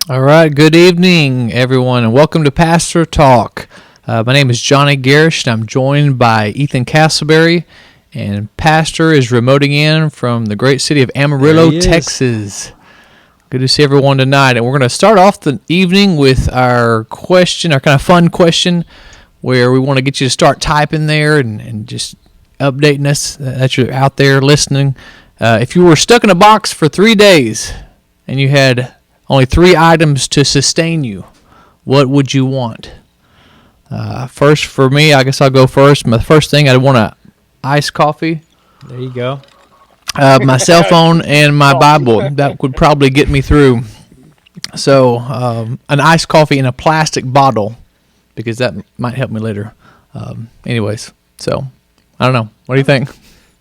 All right, good evening, everyone, and welcome to Pastor Talk. My name is Johnny Garish, and I'm joined by Ethan Castleberry, and Pastor is remoting in from the great city of Amarillo, Texas. Good to see everyone tonight, and we're going to start off the evening with our question, our kind of fun question, where we want to get you to start typing there and just updating us that you're out there listening. If you were stuck in a box for 3 days and you had only 3 items to sustain you, what would you want? First, for me, I guess I'll go first. My first thing, I'd want a iced coffee. There you go. My cell phone and my Bible. That would probably get me through. So, an iced coffee in a plastic bottle, because that might help me later. Anyways, so, I don't know. What do you think?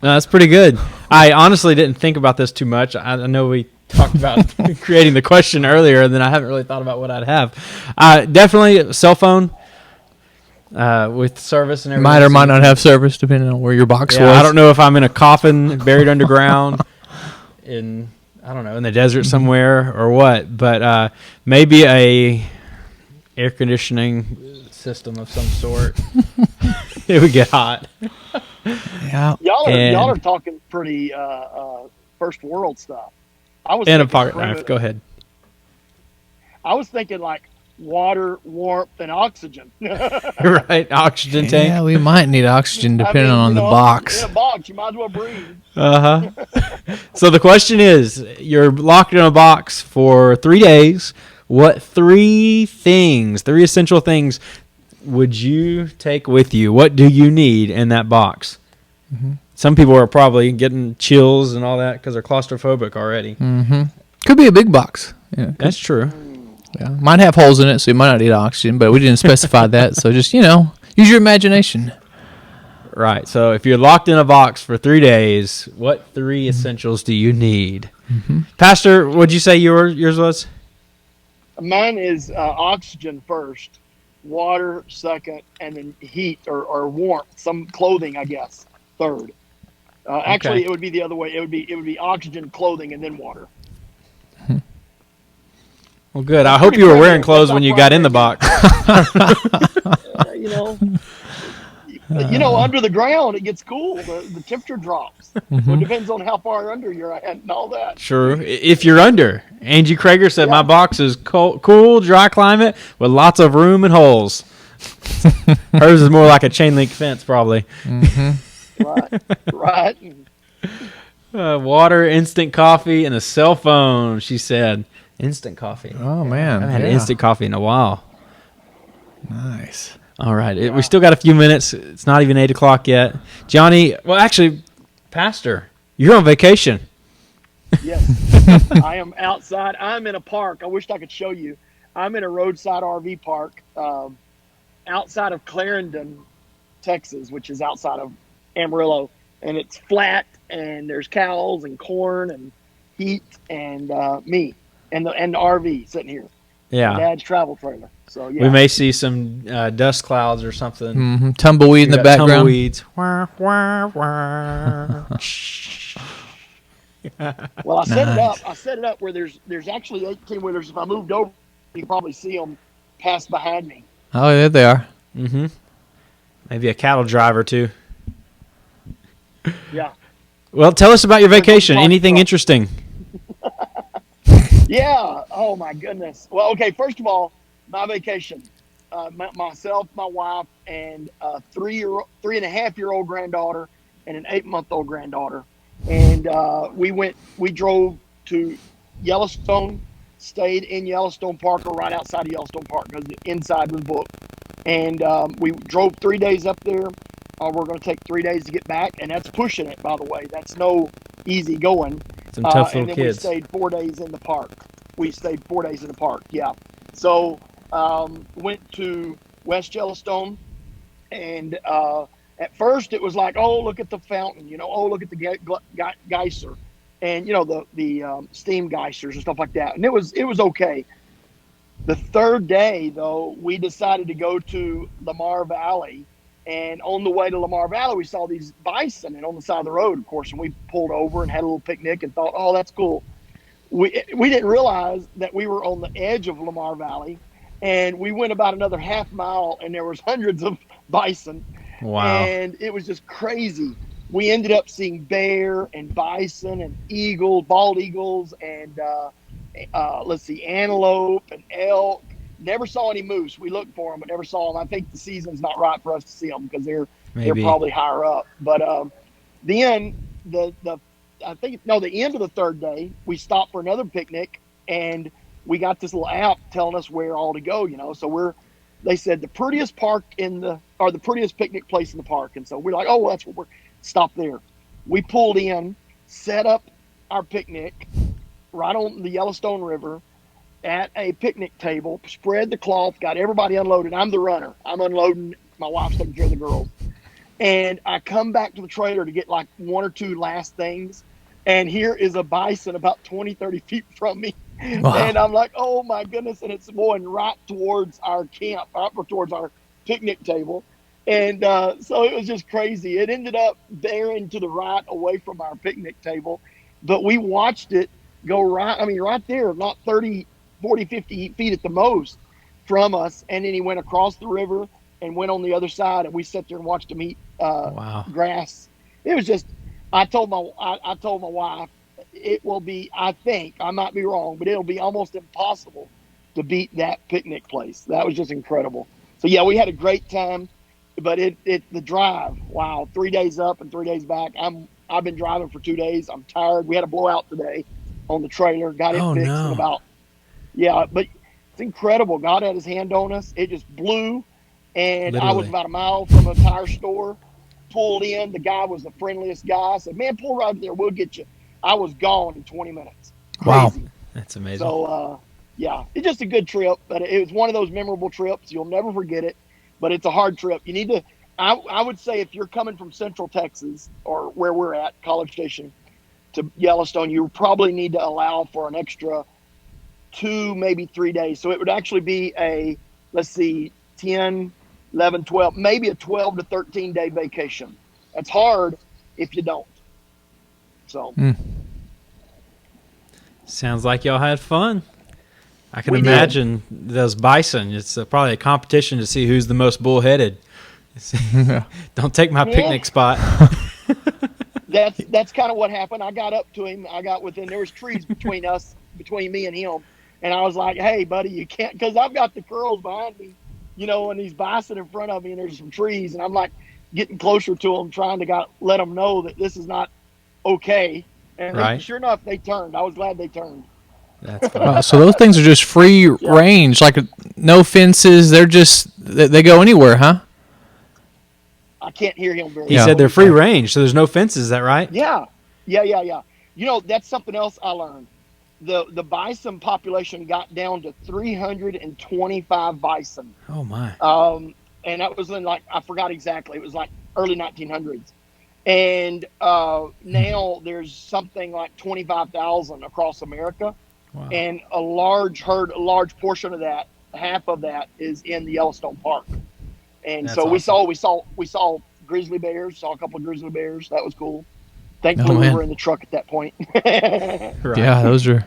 No, that's pretty good. I honestly didn't think about this too much. I know we talked about creating the question earlier, and then I haven't really thought about what I'd have. Definitely a cell phone with service and everything. Might or might not have service, depending on where your box was. I don't know if I'm in a coffin buried underground in the desert somewhere or what, but maybe a air conditioning system of some sort. It would get hot. Yeah. Y'all are talking pretty first world stuff. I was and a pocket knife. Go ahead. I was thinking like water, warmth, and oxygen. Right, oxygen tank. Yeah, we might need oxygen depending on the box. In a box, you might as well breathe. So the question is, you're locked in a box for 3 days. What 3 essential things would you take with you? What do you need in that box? Mm-hmm. Some people are probably getting chills and all that because they're claustrophobic already. Mm-hmm. Could be a big box. Yeah, that's true. Yeah, might have holes in it, so you might not need oxygen, but we didn't specify that. So just, use your imagination. Right. So if you're locked in a box for 3 days, what 3 essentials do you need? Mm-hmm. Pastor, what'd you say yours was? Mine is oxygen first, water second, and then heat or warmth, some clothing, I guess, third. Actually, it would be the other way. It would be oxygen, clothing, and then water. Well, good. I hope you were wearing clothes when you got in the box. Under the ground, it gets cool. The temperature drops. Mm-hmm. So it depends on how far under you're at and all that. Sure. If you're under. Angie Krager said, my box is cool, dry climate with lots of room and holes. Hers is more like a chain link fence, probably. Mm-hmm. Right. Water, instant coffee, and a cell phone, she said. Instant coffee. Oh, man. I haven't had instant coffee in a while. Nice. All right. We still got a few minutes. It's not even 8 o'clock yet. Johnny, Pastor, you're on vacation. Yes. I am outside. I'm in a park. I wish I could show you. I'm in a roadside RV park outside of Clarendon, Texas, which is outside of Amarillo. And it's flat, and there's cows and corn and heat and me and the RV sitting here. Yeah. My dad's travel trailer. So yeah. We may see some dust clouds or something. Mm-hmm. Tumbleweed in the background. Tumbleweeds. Well, I set it up where there's actually 18-wheelers. If I moved over, you can probably see them pass behind me. Oh, there they are. Mm-hmm. Maybe a cattle driver too. Yeah. Well, tell us about your vacation. Anything interesting? Yeah. Oh my goodness. Well, okay. First of all, my vacation. Myself, my wife, and a 3.5-year-old granddaughter and an 8-month-old granddaughter, and we drove to Yellowstone, stayed in Yellowstone Park or right outside of Yellowstone Park because the inside was booked, and we drove 3 days up there. We're going to take 3 days to get back, and that's pushing it, by the way. That's no easy going. Some tough little and then kids. We stayed 4 days in the park. Yeah. So went to West Yellowstone, and at first it was like, oh, look at the fountain, oh, look at the geyser, and the steam geysers and stuff like that, and it was okay. The third day, though, we decided to go to Lamar Valley, and on the way to Lamar Valley, we saw these bison and on the side of the road, of course, and we pulled over and had a little picnic and thought, oh, that's cool. we didn't realize that we were on the edge of Lamar Valley, and we went about another half mile, and there was hundreds of bison, Wow. and it was just crazy. We ended up seeing bear and bison and eagles, bald eagles, and let's see, antelope and elk. Never saw any moose. We looked for them, but never saw them. I think the season's not right for us to see them because they're Maybe. probably higher up. But then the end of the third day, we stopped for another picnic, and we got this little app telling us where all to go. So they said the prettiest park the prettiest picnic place in the park, and so we're like, oh, well, that's what we're stop there. We pulled in, set up our picnic right on the Yellowstone River at a picnic table, spread the cloth, got everybody unloaded. I'm the runner. I'm unloading. My wife's taking care of the girls. And I come back to the trailer to get like one or two last things. And here is a bison about 20, 30 feet from me. Wow. And I'm like, oh my goodness. And it's going right towards our camp, up towards our picnic table. And so it was just crazy. It ended up bearing to the right away from our picnic table. But we watched it go right there, not 30, 40, 50 feet at the most from us. And then he went across the river and went on the other side, and we sat there and watched him eat Wow. grass. It was just, I told my wife, it will be, I think, I might be wrong, but it'll be almost impossible to beat that picnic place. That was just incredible. So yeah, we had a great time, but the drive, wow, 3 days up and 3 days back. I've been driving for 2 days. I'm tired. We had a blowout today on the trailer, got it fixed in about, but it's incredible. God had his hand on us. It just blew. And Literally. I was about a mile from a tire store, pulled in. The guy was the friendliest guy. I said, man, pull right there. We'll get you. I was gone in 20 minutes. Wow. Crazy. That's amazing. So, it's just a good trip. But it was one of those memorable trips. You'll never forget it. But it's a hard trip. You need to, I would say if you're coming from Central Texas or where we're at, College Station, to Yellowstone, you probably need to allow for an extra 2, maybe 3 days. So it would actually be 10, 11, 12, maybe a 12 to 13 day vacation. That's hard if you don't. So Sounds like y'all had fun. I can We did. imagine those bison. It's probably a competition to see who's the most bullheaded. Don't take my picnic spot. That's kind of what happened. I got up to him. There was trees between me and him. And I was like, hey, buddy, you can't, because I've got the curls behind me, and these bison in front of me, and there's some trees. And I'm like getting closer to them, trying to let them know that this is not okay. And Right. sure enough, they turned. I was glad they turned. That's fun. Wow, so those things are just free range, like no fences. They go anywhere, huh? I can't hear him very He well. said they're free range, so there's no fences. Is that right? Yeah. That's something else I learned. The bison population got down to 325 bison. Oh my. And that was in I forgot exactly. It was like early 1900s. And now there's something like 25,000 across America. Wow. And a large portion of that, half of that is in the Yellowstone Park. And That's so awesome. we saw grizzly bears, saw a couple of grizzly bears. That was cool. Thankfully, Oh, we man. were in the truck at that point. Right. Yeah, those are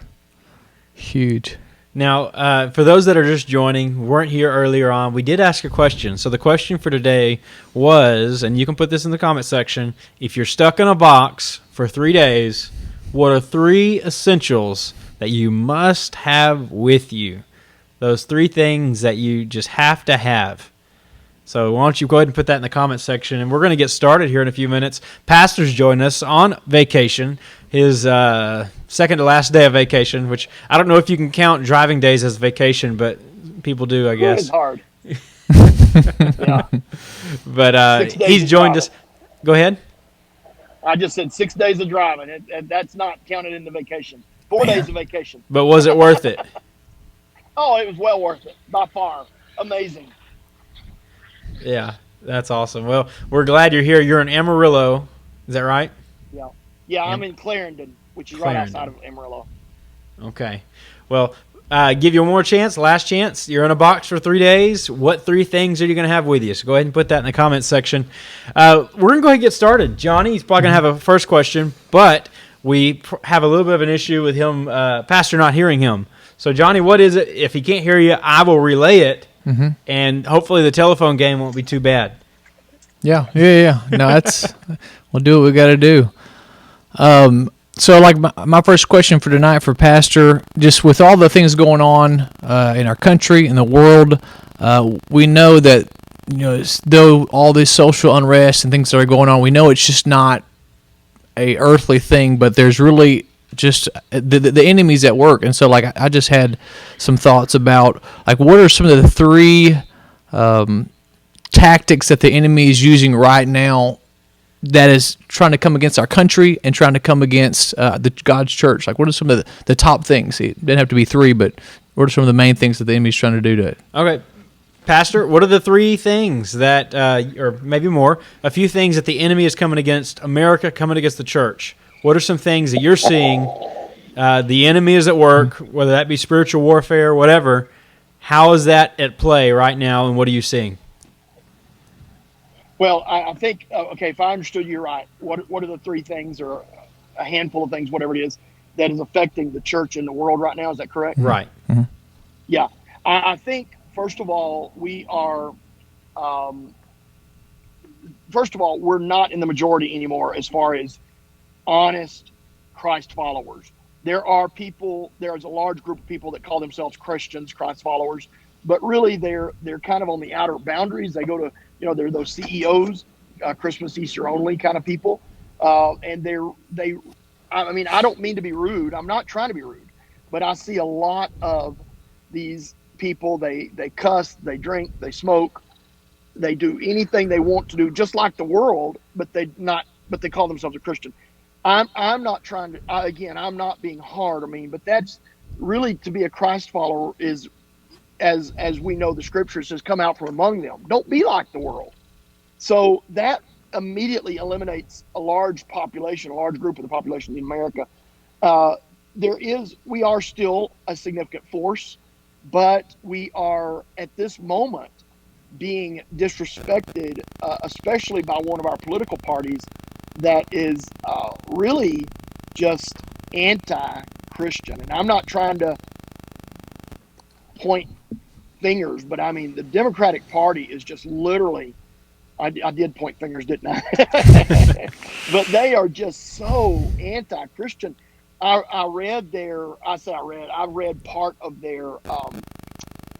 huge. Now, for those that are just joining, weren't here earlier on, we did ask a question. So the question for today was, and you can put this in the comment section, if you're stuck in a box for 3 days, what are 3 essentials that you must have with you? Those 3 things that you just have to have. So why don't you go ahead and put that in the comment section, and we're going to get started here in a few minutes. Pastor's joining us on vacation, his second to last day of vacation, which I don't know if you can count driving days as vacation, but people do, I guess. It's hard. Yeah. But 6 days he's of joined driving. us. Go ahead. I just said 6 days of driving, and that's not counted in the vacation. 4 days of vacation. But was it worth it? Oh, it was well worth it, by far. Amazing. Yeah, that's awesome. Well, we're glad you're here. You're in Amarillo. Is that right? Yeah, I'm in Clarendon, which is right outside of Amarillo. Okay. Well, give you one more chance, last chance. You're in a box for 3 days. What 3 things are you going to have with you? So go ahead and put that in the comment section. We're going to go ahead and get started. Johnny, he's probably going to have a first question, but we have a little bit of an issue with him, Pastor not hearing him. So, Johnny, what is it? If he can't hear you, I will relay it, and hopefully the telephone game won't be too bad. Yeah. No, we'll do what we got to do. So, like my first question for tonight for Pastor, just with all the things going on in our country, in the world, we know that though all this social unrest and things that are going on, we know it's just not a earthly thing, but there's really just the enemy's at work. And so, like, I just had some thoughts about, like, what are some of the three tactics that the enemy is using right now that is trying to come against our country and trying to come against God's church? Like, what are some of the top things? It didn't have to be three, but what are some of the main things that the enemy's trying to do to it? Okay. Pastor, what are the three things that, or maybe more, a few things that the enemy is coming against America, coming against the church? What are some things that you're seeing the enemy is at work, whether that be spiritual warfare, whatever? How is that at play right now, and what are you seeing? Well, I think, okay, if I understood you right, what are the three things, or a handful of things, whatever it is, that is affecting the church in the world right now? Is that correct? Right. Mm-hmm. Yeah. I think, first of all, we're not in the majority anymore as far as honest Christ followers. There's a large group of people that call themselves Christians, Christ followers, but really they're kind of on the outer boundaries. They go to, they're those CEOs, Christmas, Easter only kind of people. And I don't mean to be rude. I'm not trying to be rude, but I see a lot of these people. They cuss, they drink, they smoke, they do anything they want to do, just like the world, but they call themselves a Christian. I'm not trying to, I'm not being hard or mean, but that's really, to be a Christ follower is, as we know, the scripture says, come out from among them. Don't be like the world. So that immediately eliminates a large group of the population in America. We are still a significant force, but we are at this moment being disrespected, especially by one of our political parties that is really just anti-Christian. And I'm not trying to point fingers, but I mean, the Democratic Party is just literally, I did point fingers, didn't I? But they are just so anti-Christian. I read part of their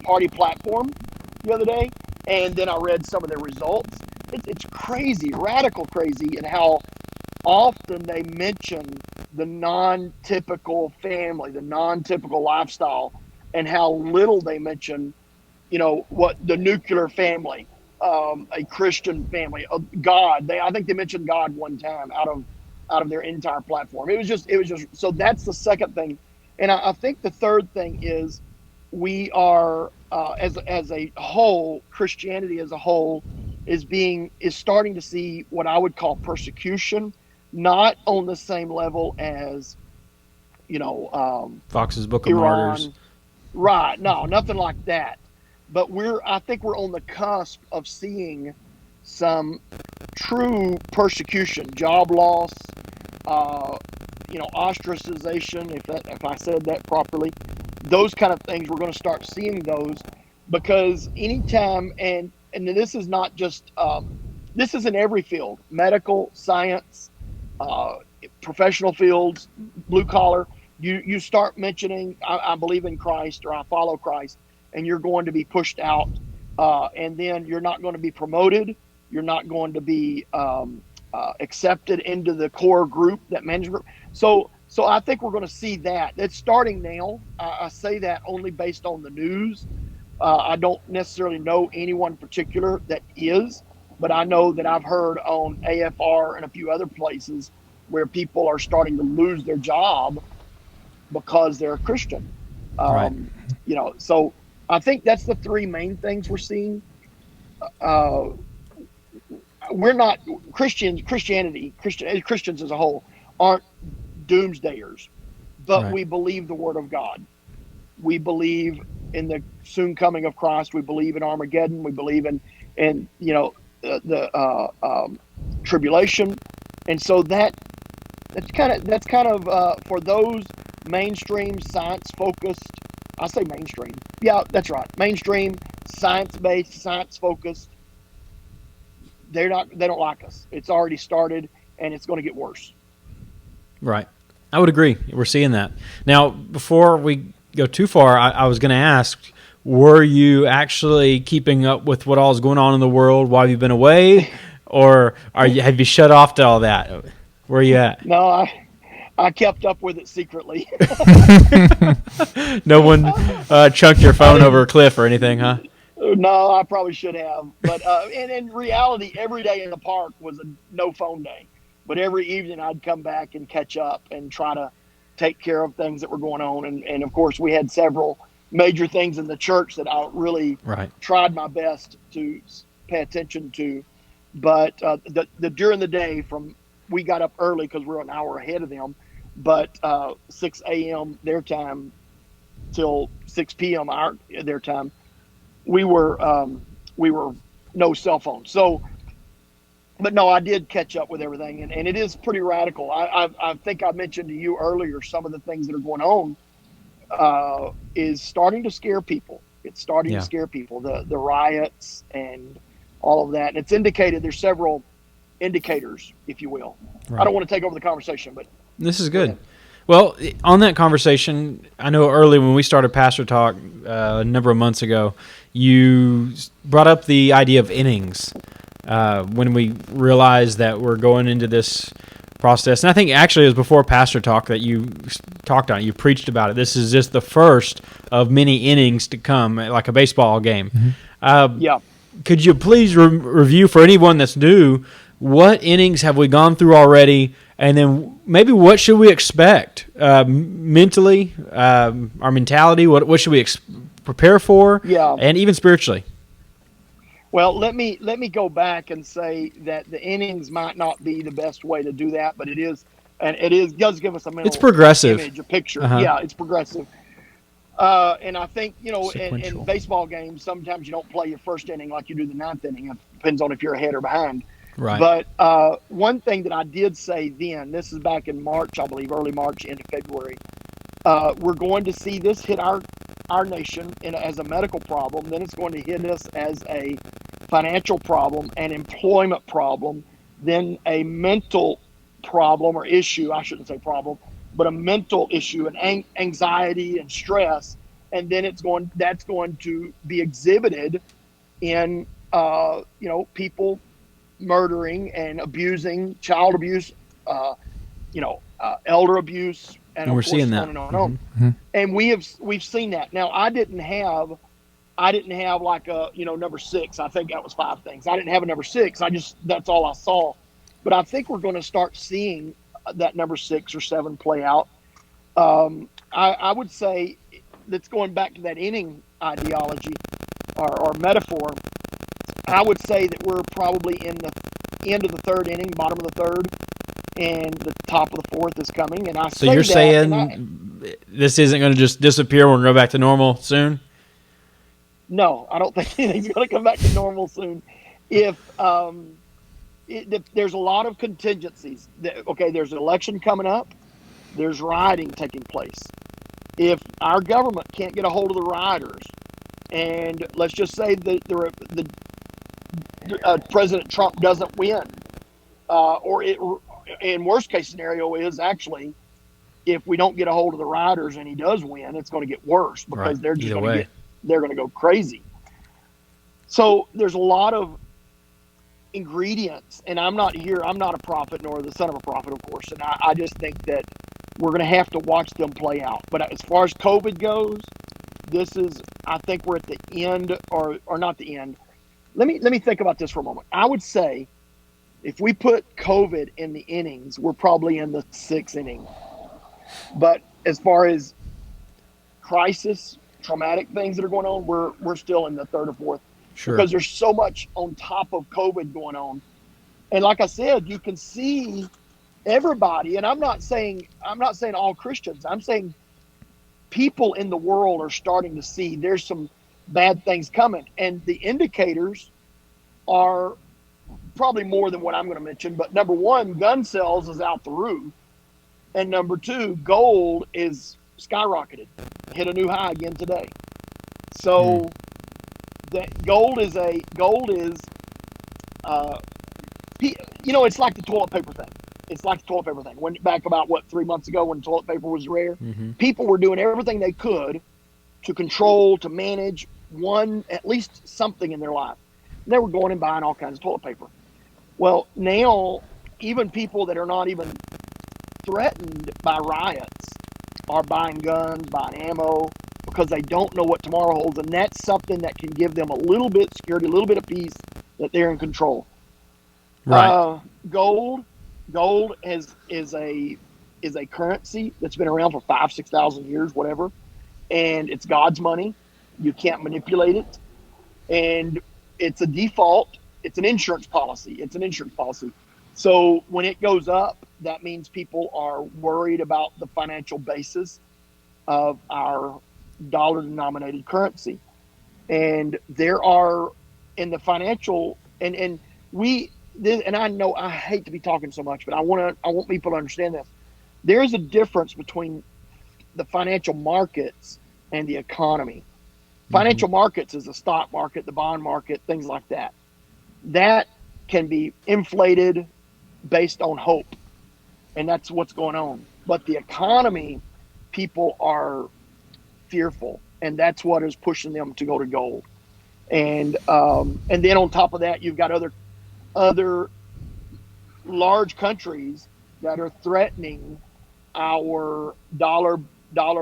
party platform the other day, and then I read some of their results. It's crazy, radical crazy, and how often they mention the non-typical family, the non-typical lifestyle, and how little they mention, what the nuclear family, a Christian family, God. I think they mentioned God one time out of their entire platform. It was just. So that's the second thing, and I think the third thing is we are as a whole, Christianity as a whole is starting to see what I would call persecution, not on the same level as Fox's Book of Iran. Martyrs. Right. No, nothing like that. But I think we're on the cusp of seeing some true persecution, job loss, ostracization, if I said that properly, those kind of things. We're going to start seeing those, because anytime, and this is not just, this is in every field, medical, science, professional fields, blue collar. You start mentioning, I believe in Christ, or I follow Christ, and you're going to be pushed out, and then you're not going to be promoted. You're not going to be accepted into the core group, that management. So I think we're going to see that. It's starting now. I say that only based on the news. I don't necessarily know anyone in particular that is, but I know that I've heard on AFR and a few other places where people are starting to lose their job because they're a Christian. Right. So I think that's the three main things we're seeing. We're not Christians as a whole aren't doomsdayers, but Right. We believe the word of God. We believe in the soon coming of Christ. We believe in Armageddon. We believe in the tribulation. And so that That's kind of for those mainstream science focused. I say mainstream. Yeah, that's right. Mainstream science based, science focused. They don't like us. It's already started, and it's going to get worse. Right. I would agree. We're seeing that. Now, before we go too far, I was going to ask, were you actually keeping up with what all is going on in the world while you've been away? Or have you shut off to all that? Where are you at? No, I kept up with it secretly. No one chunked your phone over a cliff or anything, huh? No, I probably should have. But and in reality, every day in the park was a no phone day. But every evening I'd come back and catch up and try to take care of things that were going on. And of course, we had several major things in the church that I really Right. tried my best to pay attention to. But the during the day, from we got up early because we're an hour ahead of them, but 6 a.m. their time till 6 p.m. their time, we were no cell phone. So, but no, I did catch up with everything, and it is pretty radical. I think I mentioned to you earlier some of the things that are going on is starting to scare people. It's starting to scare people. The riots and all of that. And it's indicated. There's several indicators, if you will. Right. I don't want to take over the conversation, but this is good. Well, on that conversation, I know early when we started Pastor Talk a number of months ago, you brought up the idea of innings when we realized that we're going into this process. And I think actually it was before Pastor Talk that you talked on it. You preached about it. This is just the first of many innings to come, like a baseball game. Yeah. Could you please review for anyone that's new, what innings have we gone through already? And then maybe what should we expect mentally, our mentality? What should we prepare for? Yeah. And even spiritually. Well, let me go back and say that the innings might not be the best way to do that, but it is, and does give us a mental it's progressive image, a picture. Uh-huh. Yeah, it's progressive. And I think, in baseball games, sometimes you don't play your first inning like you do the ninth inning. It depends on if you're ahead or behind. Right. But one thing that I did say then, this is back in March, I believe, early March, into February, we're going to see this hit our nation as a medical problem. Then it's going to hit us as a financial problem, an employment problem, then a mental problem or issue. I shouldn't say problem, but a mental issue, and anxiety and stress. And then that's going to be exhibited in, people murdering and abusing, child abuse, elder abuse, and we're of course, seeing that. on and on and on. Mm-hmm. And we've seen that. Now, I didn't have like a number 6. I think that was 5 things. I didn't have a number 6. That's all I saw. But I think we're going to start seeing that number 6 or 7 play out. I would say that's going back to that inning ideology or metaphor. I would say that we're probably in the end of the 3rd inning, bottom of the 3rd, and the top of the 4th is coming. And so you're saying this isn't going to just disappear? We're going to go back to normal soon? No, I don't think anything's going to come back to normal soon. If there's a lot of contingencies. There's an election coming up. There's rioting taking place. If our government can't get a hold of the rioters, and let's just say that President Trump doesn't win, in worst case scenario is actually, if we don't get a hold of the rioters and he does win, it's going to get worse because they're just going to go crazy. So there's a lot of ingredients, and I'm not a prophet nor the son of a prophet, of course, and I just think that we're going to have to watch them play out. But as far as COVID goes, I think we're at the end, or not the end. Let me think about this for a moment. I would say if we put COVID in the innings, we're probably in the 6th inning. But as far as crisis, traumatic things that are going on, we're still in the 3rd or 4th. Sure. Because there's so much on top of COVID going on. And like I said, you can see everybody, and I'm not saying all Christians. I'm saying people in the world are starting to see there's some bad things coming. And the indicators are probably more than what I'm going to mention. But number one, gun sales is out the roof. And number two, gold is skyrocketed, hit a new high again today. So that gold is it's like the toilet paper thing. It's like the toilet paper thing. When back about 3 months ago when toilet paper was rare, people were doing everything they could to control, to manage at least something in their life. And they were going and buying all kinds of toilet paper. Well, now even people that are not even threatened by riots are buying guns, buying ammo, because they don't know what tomorrow holds, and that's something that can give them a little bit of security, a little bit of peace that they're in control. Right. Gold is a currency that's been around for 5,000-6,000 years, whatever, and it's God's money. You can't manipulate it, and it's a default. It's an insurance policy. So when it goes up, that means people are worried about the financial basis of our dollar-denominated currency. And there are in the financial and I know I hate to be talking so much, but I want people to understand this. There is a difference between the financial markets and the economy. Financial markets is the stock market, the bond market, things like that. That can be inflated based on hope, and that's what's going on. But the economy, people are fearful, and that's what is pushing them to go to gold. And then on top of that, you've got other large countries that are threatening our dollar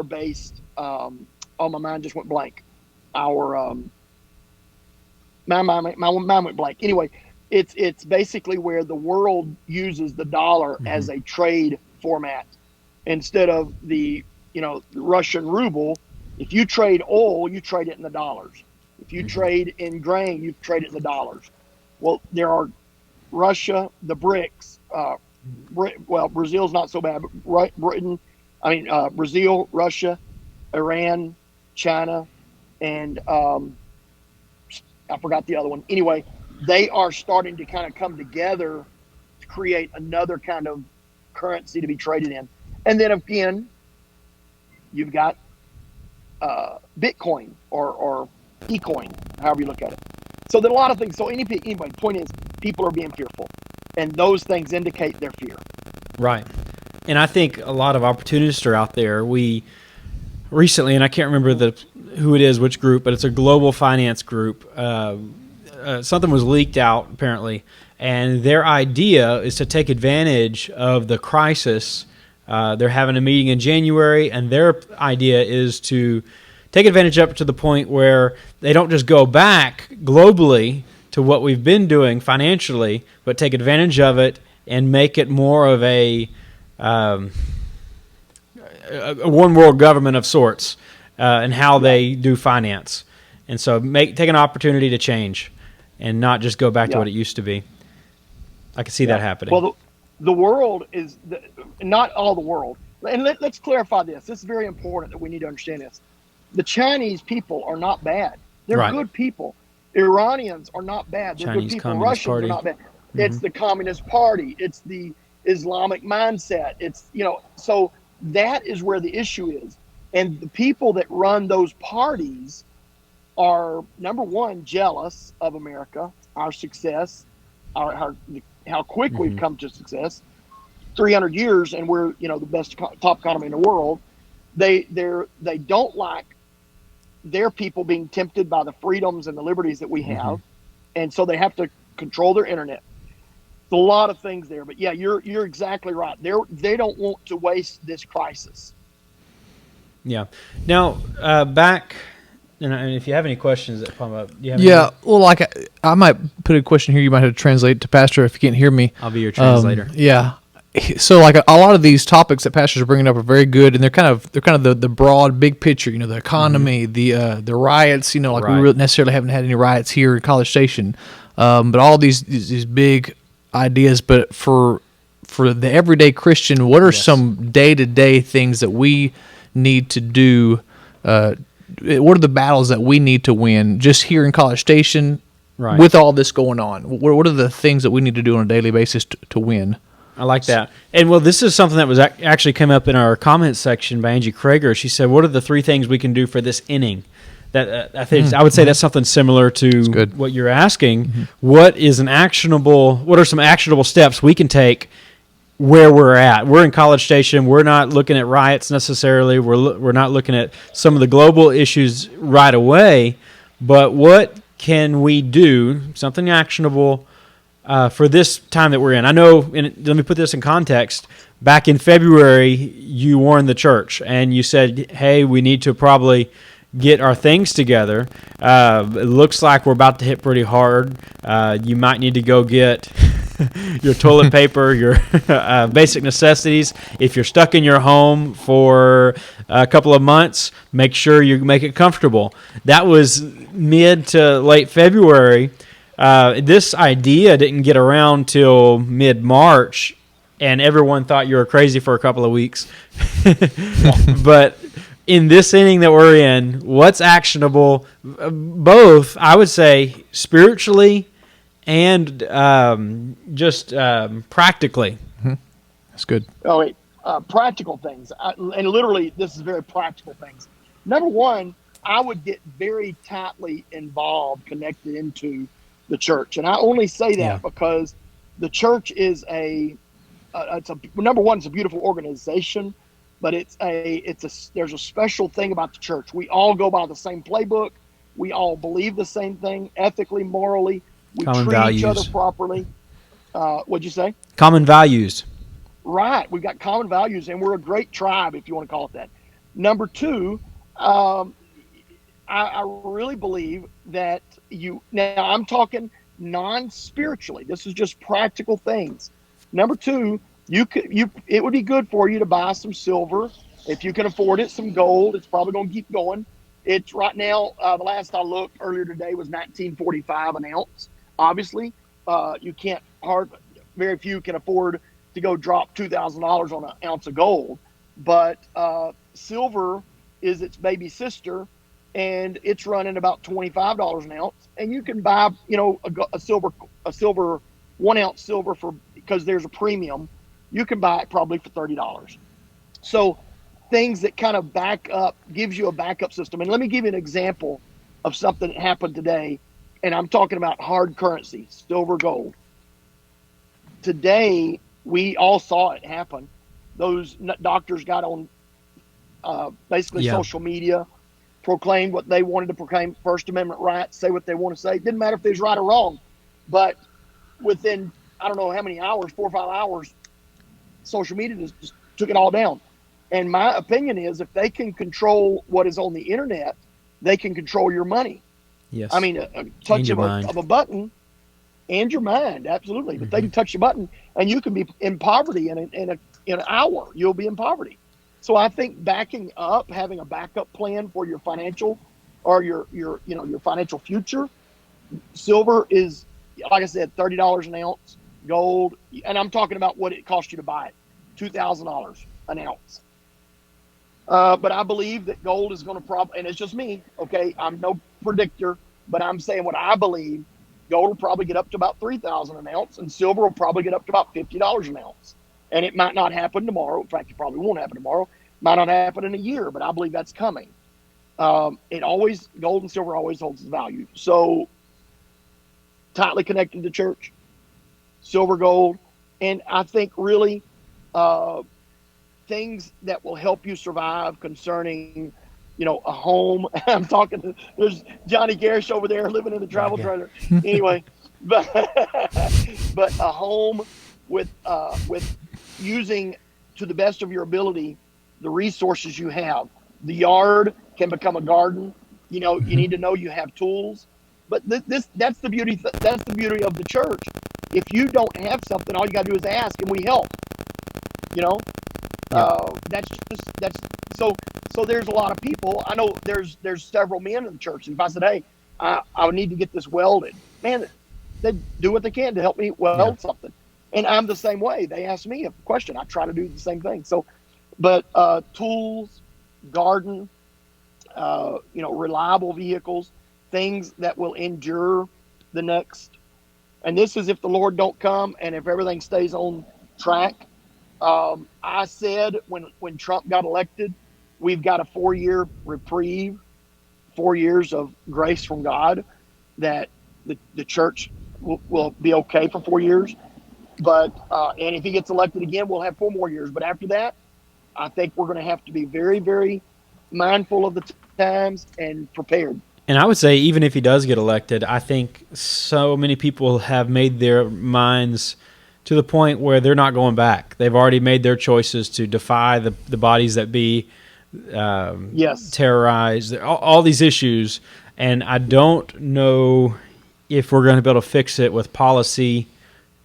based. My mind just went blank. Our my mind went blank. Anyway, it's basically where the world uses the dollar as a trade format instead of the Russian ruble. If you trade oil, you trade it in the dollars. If you trade in grain, you trade it in the dollars. Well, there are Russia, the BRICS. Brazil's not so bad, but Brazil, Russia, Iran, China, and I forgot the other one. Anyway, they are starting to kind of come together to create another kind of currency to be traded in. And then again, you've got Bitcoin or eCoin, however you look at it. So there are a lot of things. So anyway, the point is people are being fearful, and those things indicate their fear. Right. And I think a lot of opportunists are out there. We recently, and I can't remember who it is, which group, but it's a global finance group. Something was leaked out, apparently, and their idea is to take advantage of the crisis. They're having a meeting in January, and their idea is to take advantage up to the point where they don't just go back globally to what we've been doing financially, but take advantage of it and make it more of a one world government of sorts, and how they do finance. And so take an opportunity to change and not just go back to what it used to be. I can see that happening. Well, the world is not all the world. And let's clarify this. This is very important that we need to understand this. The Chinese people are not bad. They're good people. Iranians are not bad. They're Chinese good people. Communist Russians Party. are not bad. It's the Communist Party. It's the Islamic mindset. It's, so that is where the issue is. And the people that run those parties are, number one, jealous of America, our success, how quick we've come to success. 300 years, and we're the best top economy in the world. They don't like their people being tempted by the freedoms and the liberties that we have, and so they have to control their internet. There's a lot of things there, but yeah, you're exactly right. They don't want to waste this crisis. Yeah. Now, back, and if you have any questions that come up, do you have Yeah, well, I might put a question here. You might have to translate to Pastor if you can't hear me. I'll be your translator. Yeah. So, a lot of these topics that pastors are bringing up are very good, and they're kind of the broad, big picture. The economy, the riots. We really necessarily haven't had any riots here in College Station, but all these big ideas. But for the everyday Christian, what are some day-to-day things that we need to do? What are the battles that we need to win just here in College Station with all this going on? What are the things that we need to do on a daily basis to win? I like that. And well, this is something that was actually came up in our comments section by Angie Krager. She said, "What are the 3 things we can do for this inning?" That I think I would say that's something similar to what you're asking. Mm-hmm. What are some actionable steps we can take where we're at? We're in College Station. We're not looking at riots necessarily. We're not looking at some of the global issues right away. But what can we do? Something actionable for this time that we're in. I know. Let me put this in context. Back in February, you warned the church and you said, "Hey, we need to probably get our things together. It looks like we're about to hit pretty hard. You might need to go get your toilet paper, your basic necessities. If you're stuck in your home for a couple of months, make sure you make it comfortable." That was mid to late February. This idea didn't get around till mid-March, and everyone thought you were crazy for a couple of weeks. But in this inning that we're in, what's actionable, both, I would say, spiritually and just practically? Mm-hmm. That's good. Oh, wait. Practical things. And literally, this is very practical things. Number one, I would get very tightly involved, connected into the church. And I only say that because the church is number one, it's a beautiful organization. But there's a special thing about the church. We all go by the same playbook. We all believe the same thing, ethically, morally. We treat each other properly. What'd you say? Common values. Right. We've got common values, and we're a great tribe, if you want to call it that. Number two, I really believe that now I'm talking non-spiritually. This is just practical things. Number two, it would be good for you to buy some silver if you can afford it, some gold. It's probably going to keep going. It's right now, the last I looked earlier today was $19.45 an ounce. Obviously, very few can afford to go drop $2,000 on an ounce of gold. But silver is its baby sister, and it's running about $25 an ounce. And you can buy, a silver 1 ounce silver because there's a premium. You can buy it probably for $30. So things that kind of gives you a backup system. And let me give you an example of something that happened today. And I'm talking about hard currency, silver, gold. Today, we all saw it happen. Those doctors got on basically social media, proclaimed what they wanted to proclaim, First Amendment rights, say what they want to say. It didn't matter if they was right or wrong. But within, I don't know how many hours, 4 or 5 hours, social media just took it all down. And my opinion is if they can control what is on the internet, they can control your money. Yes. I mean, a touch of a button and your mind, absolutely. But they can touch the button and you can be in poverty in an hour. You'll be in poverty. So I think backing up, having a backup plan for your financial or your financial future. Silver is, like I said, $30 an ounce. Gold, and I'm talking about what it cost you to buy it, $2,000 an ounce. But I believe that gold is going to and it's just me, okay? I'm no predictor, but I'm saying what I believe. Gold will probably get up to about $3,000 an ounce, and silver will probably get up to about $50 an ounce. And it might not happen tomorrow. In fact, it probably won't happen tomorrow. Might not happen in a year, but I believe that's coming. Gold and silver always holds its value. So tightly connected to church, silver, gold, and I think really things that will help you survive concerning, a home. I'm talking. There's Johnny Garish over there living in a travel trailer. Anyway, but a home with using to the best of your ability the resources you have. The yard can become a garden. You need to know you have tools. But that's the beauty. That's the beauty of the church. If you don't have something, all you got to do is ask, and we help. So there's a lot of people. I know there's several men in the church. And if I said, hey, I would need to get this welded, man, they do what they can to help me weld something. And I'm the same way. They ask me a question, I try to do the same thing. So, but tools, garden, reliable vehicles, things that will endure the next. And this is if the Lord don't come and if everything stays on track. I said when Trump got elected, we've got a 4-year reprieve, 4 years of grace from God, that the church will be okay for 4 years. But and if he gets elected again, we'll have 4 more years. But after that, I think we're going to have to be very, very mindful of the times and prepared. And I would say, even if he does get elected, I think so many people have made their minds to the point where they're not going back. They've already made their choices to defy the bodies that be, Yes. terrorize, all these issues. And I don't know if we're going to be able to fix it with policy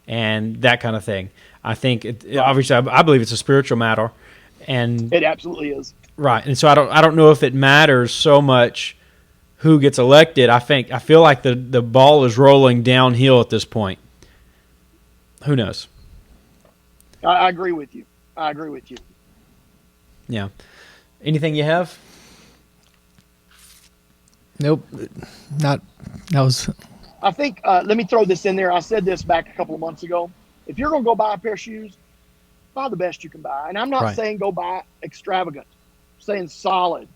and that kind of thing. I think, obviously, I believe it's a spiritual matter. And It absolutely is. right. And so I don't know if it matters so much who gets elected. I feel like the ball is rolling downhill at this point. Who knows? I agree with you. I agree with you. Yeah. Anything you have? Nope. Not. That was. I think, let me throw this in there. I said this back a couple of months ago. If you're going to go buy a pair of shoes, buy the best you can buy. And I'm not Right. saying go buy extravagant. I'm saying solid,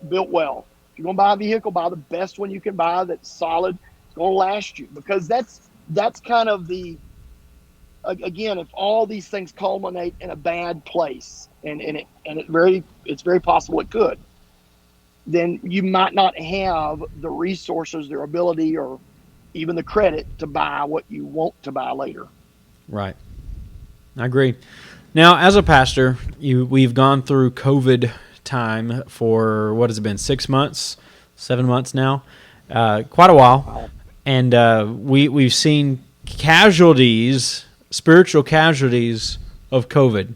built well. If you're going to buy a vehicle, buy the best one you can buy that's solid. It's going to last you, because that's kind of the, again, if all these things culminate in a bad place, and it's very possible it could, then you might not have the resources, their ability, or even the credit to buy what you want to buy later. Right. I agree. Now, as a pastor, we've gone through COVID time for, what has it been, 6 months, 7 months now? Quite a while. Wow. And we've seen casualties, spiritual casualties of COVID.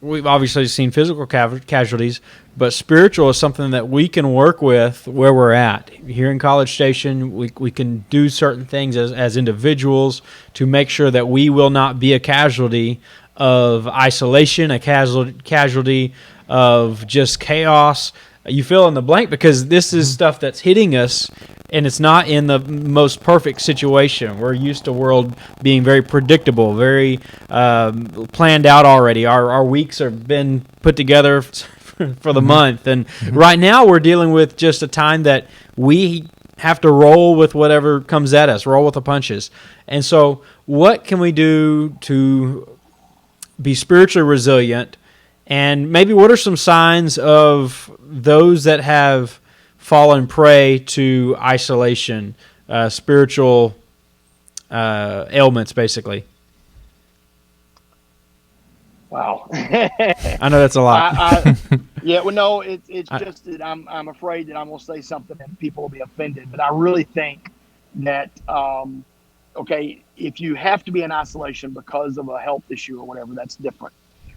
We've obviously seen physical casualties, but spiritual is something that we can work with where we're at. Here in College Station, we can do certain things as individuals to make sure that we will not be a casualty of isolation, a casualty of just chaos. You fill in the blank, because this is stuff that's hitting us, and it's not in the most perfect situation. We're used to world being very predictable, very planned out already. Our weeks have been put together for the month, and right now we're dealing with just a time that we have to roll with whatever comes at us, roll with the punches. And so what can we do to be spiritually resilient? And maybe what are some signs of those that have fallen prey to isolation, spiritual ailments, basically? Wow. I know that's a lot. Yeah, well, no, it's just that I'm afraid that I'm going to say something and people will be offended. But I really think that, okay, if you have to be in isolation because of a health issue or whatever, that's different.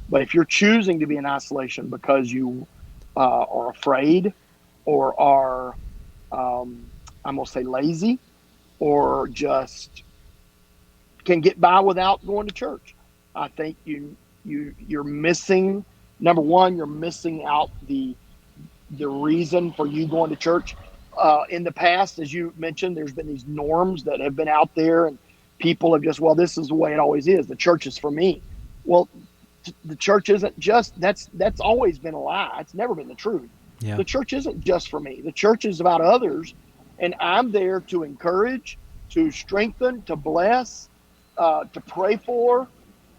But if you're choosing to be in isolation because you are afraid, or are, I'm going to say, lazy, or just can get by without going to church, I think you're missing, number one, you're missing out the reason for you going to church. In the past, as you mentioned, there's been these norms that have been out there, and people have just, well, this is the way it always is. The church is for me. Well, the church isn't just, that's always been a lie. It's never been the truth. Yeah. The church isn't just for me. The church is about others, and I'm there to encourage, to strengthen, to bless, to pray for.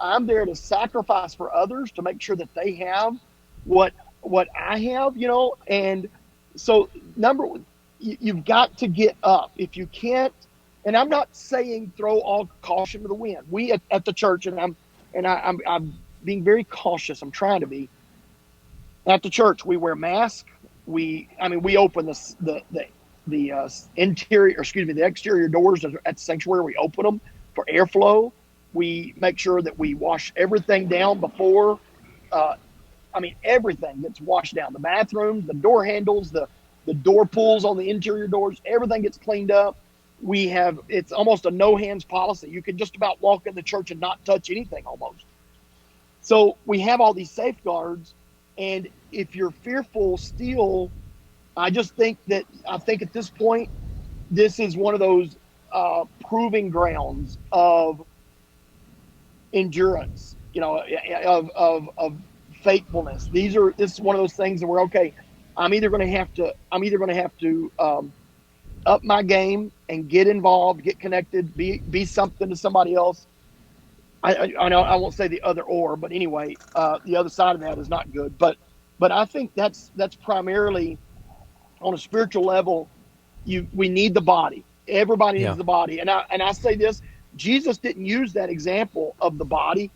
I'm there to sacrifice for others, to make sure that they have what I have, and so you've got to get up. If you can't, and I'm not saying throw all caution to the wind. We at the church, and I'm being very cautious. I'm trying to be. At the church, we wear masks. We open the exterior doors at the sanctuary. We open them for airflow. We make sure that we wash everything down before. Everything gets washed down. The bathrooms, the door handles, the door pulls on the interior doors, everything gets cleaned up. It's almost a no hands policy. You can just about walk in the church and not touch anything almost. So we have all these safeguards, and if you're fearful still, I think at this point, this is one of those proving grounds of endurance, of faithfulness. This is one of those things that we're okay. I'm either going to have to up my game and get involved, get connected, be something to somebody else. I know I won't say the other or, but anyway, the other side of that is not good. But I think that's primarily on a spiritual level. We need the body. Everybody Yeah. needs the body. And I say this: Jesus didn't use that example of the body,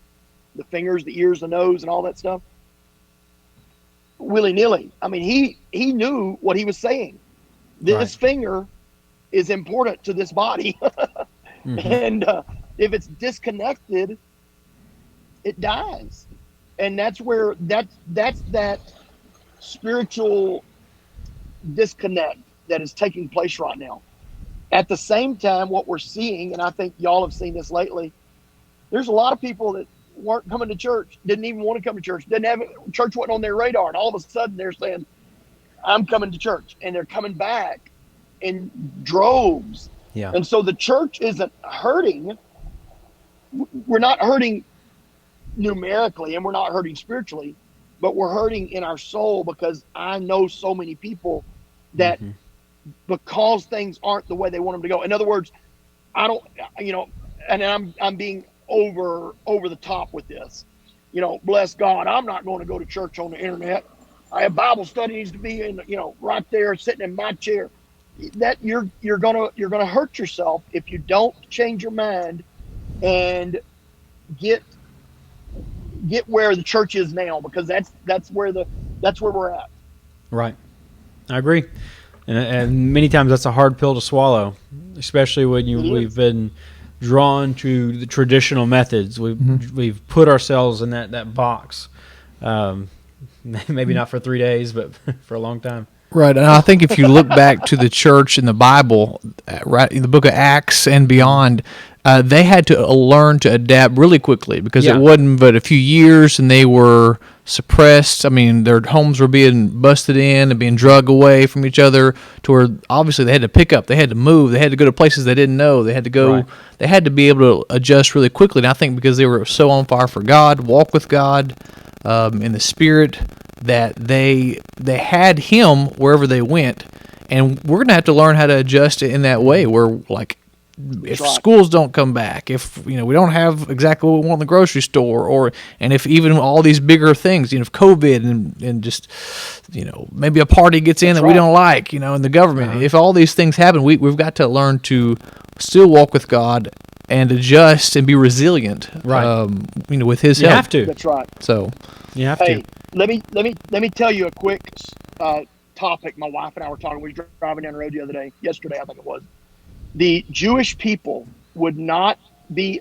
the fingers, the ears, the nose, and all that stuff, willy nilly. I mean, he knew what he was saying. This Right. finger is important to this body, Mm-hmm. and if it's disconnected, it dies. And that's where that's that spiritual disconnect that is taking place right now. At the same time, what we're seeing, and I think y'all have seen this lately, there's a lot of people that weren't coming to church, didn't even want to come to church, didn't have church wasn't on their radar, and all of a sudden they're saying, "I'm coming to church," and they're coming back in droves. Yeah. And so the church isn't hurting. We're not hurting numerically, and we're not hurting spiritually, but we're hurting in our soul, because I know so many people that Mm-hmm. because things aren't the way they want them to go. In other words, I don't, and I'm being over the top with this. Bless God, I'm not going to go to church on the internet. I have Bible study needs to be right there sitting in my chair. That you're gonna hurt yourself if you don't change your mind and get where the church is now, because that's where we're at. Right. I agree. And many times that's a hard pill to swallow, especially when we've been drawn to the traditional methods. We've put ourselves in that box. Maybe not for 3 days, but for a long time. Right, and I think if you look back to the church in the Bible, right in the book of Acts and beyond, they had to learn to adapt really quickly, because Yeah. it wasn't but a few years and they were suppressed. I mean, their homes were being busted in and being drug away from each other, to where obviously they had to pick up, they had to move, they had to go to places they didn't know, they had to go, Right. they had to be able to adjust really quickly. And I think because they were so on fire for God, walk with God, in the Spirit, that they had Him wherever they went, and we're gonna have to learn how to adjust it in that way. Where, like, if right. schools don't come back, if we don't have exactly what we want in the grocery store, and if even all these bigger things, if COVID and just maybe a party gets in that we don't like, in the government, if all these things happen, we've got to learn to still walk with God and adjust and be resilient, Right. with His You help. have to. That's right. You have Hey, to. let me tell you a quick topic. My wife and I were talking. We were driving down the road yesterday, I think it was. The Jewish people would not be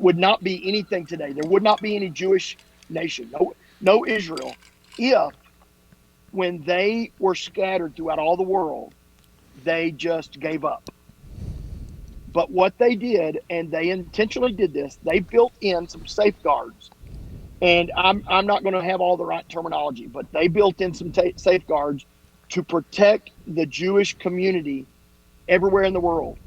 anything today. There would not be any Jewish nation, no Israel, if when they were scattered throughout all the world, they just gave up. But what they did, and they intentionally did this, they built in some safeguards. And I'm not going to have all the right terminology, but they built in some safeguards to protect the Jewish community everywhere in the world.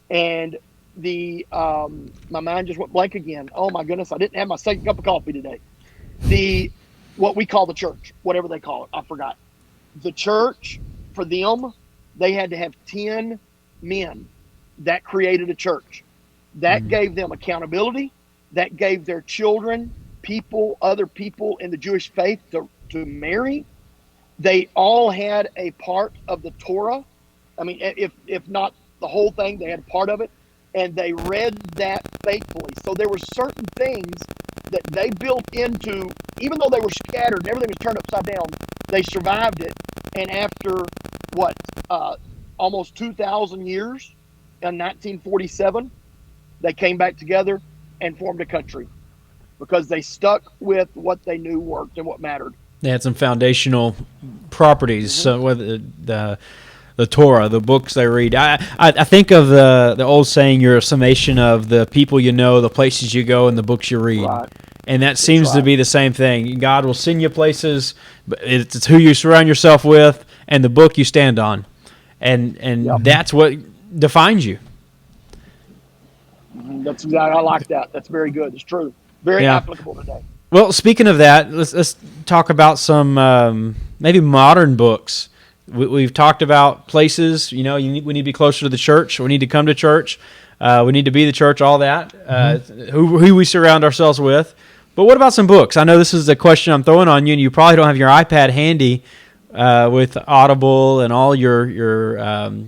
And my mind just went blank again. Oh my goodness, I didn't have my second cup of coffee today. What we call the church, whatever they call it, I forgot. The church, for them, they had to have 10 men that created a church. That gave them accountability. That gave their children other people in the Jewish faith to marry. They all had a part of the Torah. I mean, if not the whole thing, they had a part of it, and they read that faithfully. So there were certain things that they built into, even though they were scattered and everything was turned upside down, they survived it. And after almost 2,000 years, in 1947, they came back together and formed a country, because they stuck with what they knew worked and what mattered. They had some foundational properties. So whether the Torah, the books they read, I think of the old saying, "You're a summation of the people you know, the places you go, and the books you read." Right. And that seems to right. be the same thing. God will send you places, but it's who you surround yourself with and the book you stand on, and Yep. that's what defines you. That's exactly. I like that. That's very good. It's true. Very Yeah. applicable today. Well, speaking of that, let's talk about some maybe modern books. We've talked about places. We need to be closer to the church. We need to come to church. We need to be the church. All that. Who we surround ourselves with. But what about some books? I know this is a question I'm throwing on you, and you probably don't have your iPad handy with Audible and all your